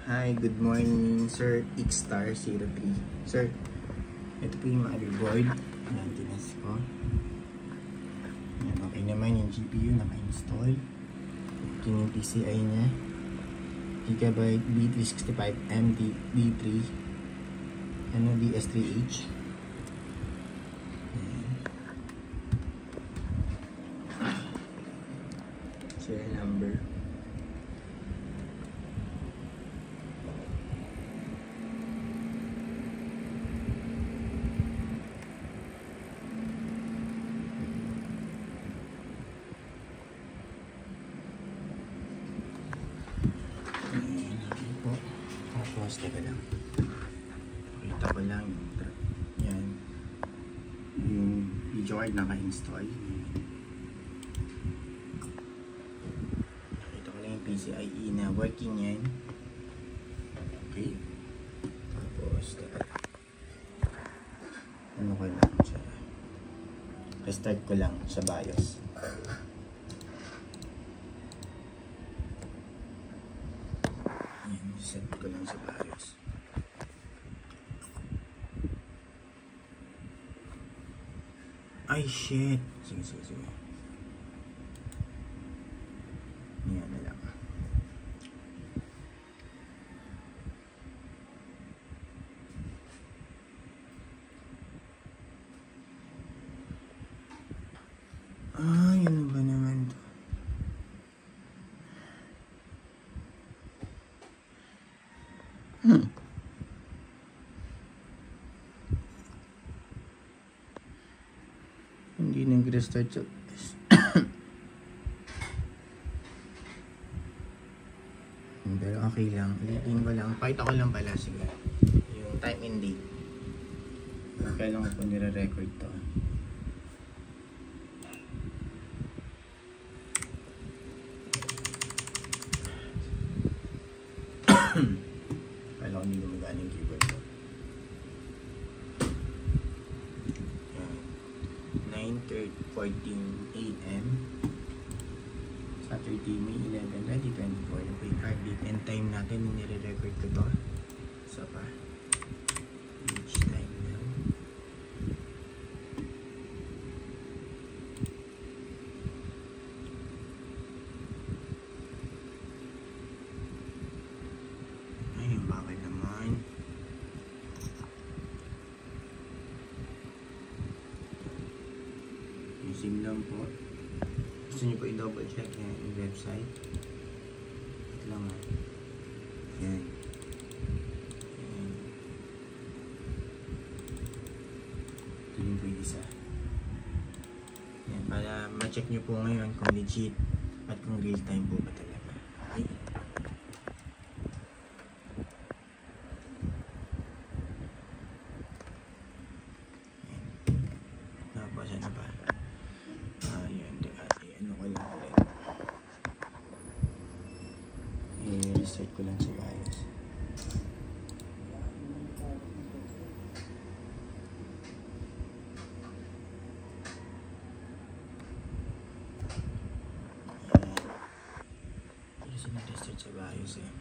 Hi, good morning, Sir Xstar03. Sir, ito po yung motherboard. Ayan, tinas ko. Ayan, okay naman yung GPU, naka-install. Okay yung PCI nya. Gigabyte B365M D3 DS3H. Serial number. Tapos, teka lang. Pakita ko lang yan. Yung video card naka-install. Pakita ko lang yung PCIe na working yan. Okay. Tapos, teka lang. Ano ko lang siya. Restart ko lang sa BIOS. Set ko lang sa BIOS. Ay, shit. Sige. Yan na lang. Yun ba naman to? Hindi nag-restart siya. Pero okay lang. Ulitin ko lang. Pakita ko lang pala. Sige. Yung time and date. Kailan ko po nire-record to. Kailan ko hindi gumagana yung keyboard ko. 9:14 AM Saturday, May 11, 2024. Yung card date and time natin nire-record ko to. So pa each time now. Ayun, bakit naman using lang po. Gusto nyo po i-double check yung website. Ito lang ha. Yan. Ito yung po yung isa. Yan. Para ma-check nyo po ngayon kung legit at kung real time po ba talaga. Okay. Yan. Tapos ano ba? I-restart ko lang sa BIOS. Kasi na-restart sa BIOS eh.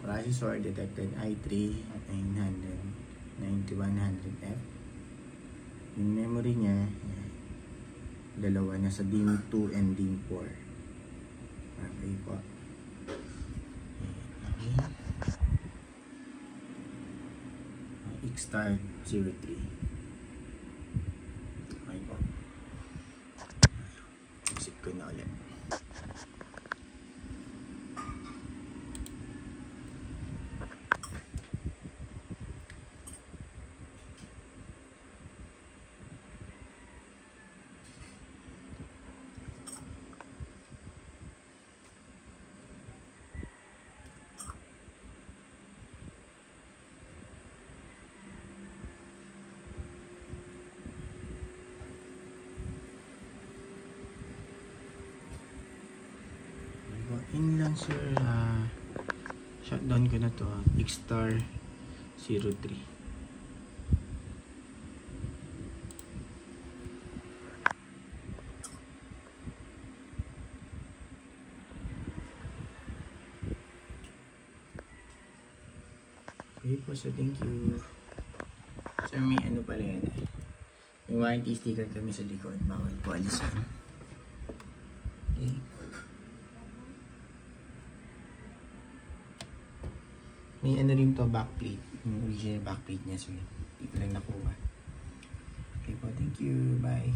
Processor detected i3 9100F. Yung memory niya, dalawa na sa DIMM 2 and DIMM 4. Okay po. Xstar03. Okay po. Exit ko na ulit. yan, sir. Shutdown ko na to. X-Star 03. Okay po, so thank you. Sir, may ano pala yan eh. May warranty sticker kami sa likod. Bawal po alisan. Okay. May ano rin to, backplate. Yung original backplate niya, sir. Hindi ko lang nakuha. Okay po, thank you. Bye.